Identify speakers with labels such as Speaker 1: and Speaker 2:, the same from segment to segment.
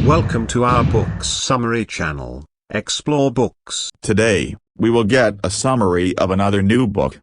Speaker 1: Welcome to our Books Summary channel, Explore Books.
Speaker 2: Today, we will get a summary of another new book.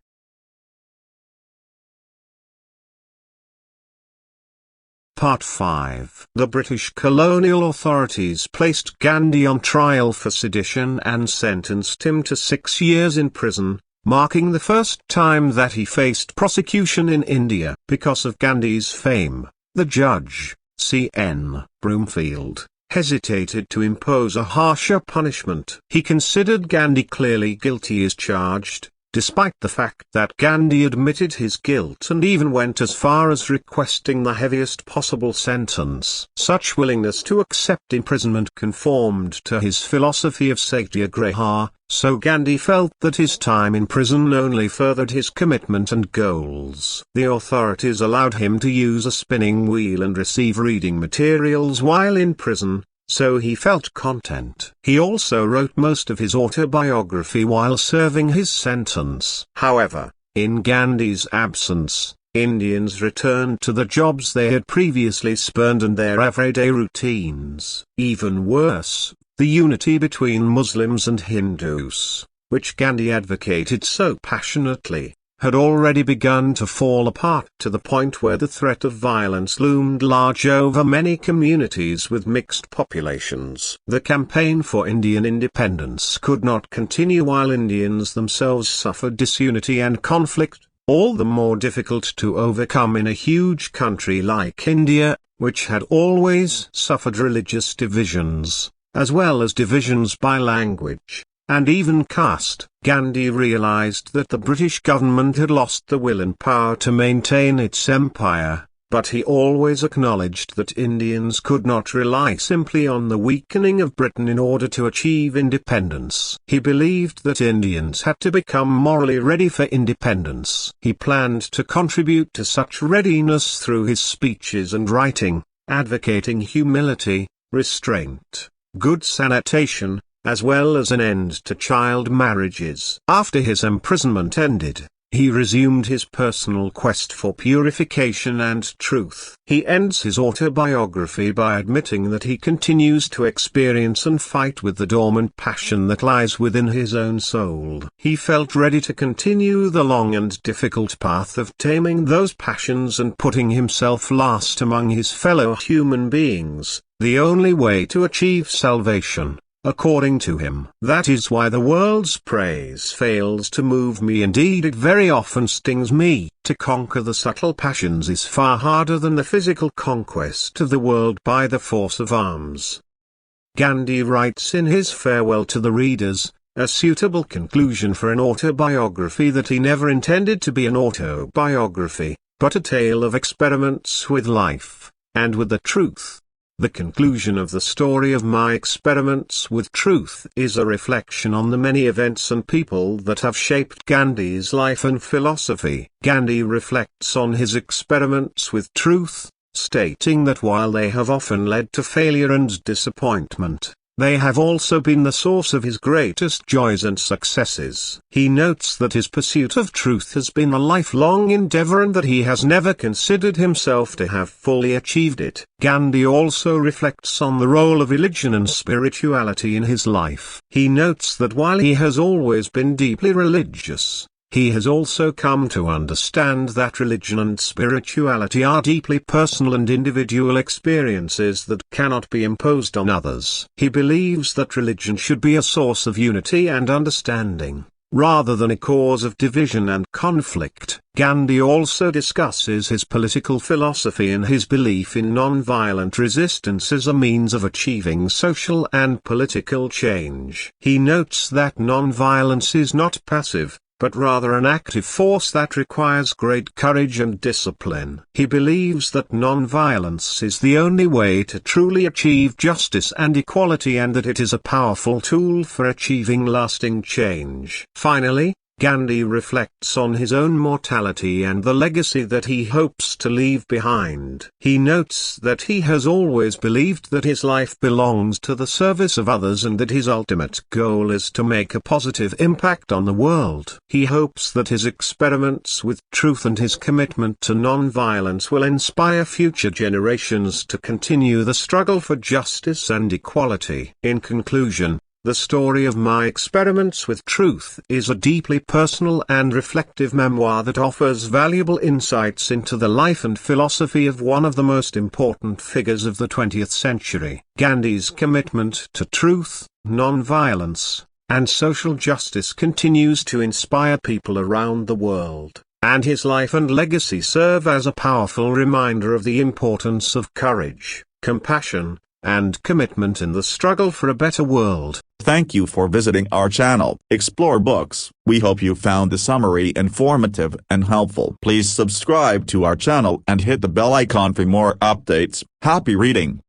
Speaker 1: Part 5. The British colonial authorities placed Gandhi on trial for sedition and sentenced him to 6 years in prison, marking the first time that he faced prosecution in India. Because of Gandhi's fame, the judge, C.N. Broomfield, hesitated to impose a harsher punishment. He considered Gandhi clearly guilty as charged, despite the fact that Gandhi admitted his guilt and even went as far as requesting the heaviest possible sentence. Such willingness to accept imprisonment conformed to his philosophy of satyagraha, so Gandhi felt that his time in prison only furthered his commitment and goals. The authorities allowed him to use a spinning wheel and receive reading materials while in prison, so he felt content. He also wrote most of his autobiography while serving his sentence. However, in Gandhi's absence, Indians returned to the jobs they had previously spurned and their everyday routines. Even worse, the unity between Muslims and Hindus, which Gandhi advocated so passionately, had already begun to fall apart to the point where the threat of violence loomed large over many communities with mixed populations. The campaign for Indian independence could not continue while Indians themselves suffered disunity and conflict, all the more difficult to overcome in a huge country like India, which had always suffered religious divisions, as well as divisions by language and even caste. Gandhi realized that the British government had lost the will and power to maintain its empire, but he always acknowledged that Indians could not rely simply on the weakening of Britain in order to achieve independence. He believed that Indians had to become morally ready for independence. He planned to contribute to such readiness through his speeches and writing, advocating humility, restraint, good sanitation, as well as an end to child marriages. After his imprisonment ended, he resumed his personal quest for purification and truth. He ends his autobiography by admitting that he continues to experience and fight with the dormant passion that lies within his own soul. He felt ready to continue the long and difficult path of taming those passions and putting himself last among his fellow human beings, the only way to achieve salvation. According to him, that is why the world's praise fails to move me. Indeed, it very often stings me. To conquer the subtle passions is far harder than the physical conquest of the world by the force of arms. Gandhi writes in his farewell to the readers, a suitable conclusion for an autobiography, that he never intended to be an autobiography, but a tale of experiments with life, and with the truth. The conclusion of the story of my experiments with truth is a reflection on the many events and people that have shaped Gandhi's life and philosophy. Gandhi reflects on his experiments with truth, stating that while they have often led to failure and disappointment, they have also been the source of his greatest joys and successes. He notes that his pursuit of truth has been a lifelong endeavor and that he has never considered himself to have fully achieved it. Gandhi also reflects on the role of religion and spirituality in his life. He notes that while he has always been deeply religious, he has also come to understand that religion and spirituality are deeply personal and individual experiences that cannot be imposed on others. He believes that religion should be a source of unity and understanding, rather than a cause of division and conflict. Gandhi also discusses his political philosophy and his belief in non-violent resistance as a means of achieving social and political change. He notes that non-violence is not passive, but rather an active force that requires great courage and discipline. He believes that non-violence is the only way to truly achieve justice and equality, and that it is a powerful tool for achieving lasting change. Finally, Gandhi reflects on his own mortality and the legacy that he hopes to leave behind. He notes that he has always believed that his life belongs to the service of others and that his ultimate goal is to make a positive impact on the world. He hopes that his experiments with truth and his commitment to non-violence will inspire future generations to continue the struggle for justice and equality. In conclusion, the story of my experiments with truth is a deeply personal and reflective memoir that offers valuable insights into the life and philosophy of one of the most important figures of the 20th century. Gandhi's commitment to truth, non-violence, and social justice continues to inspire people around the world, and his life and legacy serve as a powerful reminder of the importance of courage, compassion, and commitment in the struggle for a better world.
Speaker 2: Thank you for visiting our channel, Explore Books. We hope you found the summary informative and helpful. Please subscribe to our channel and hit the bell icon for more updates. Happy reading!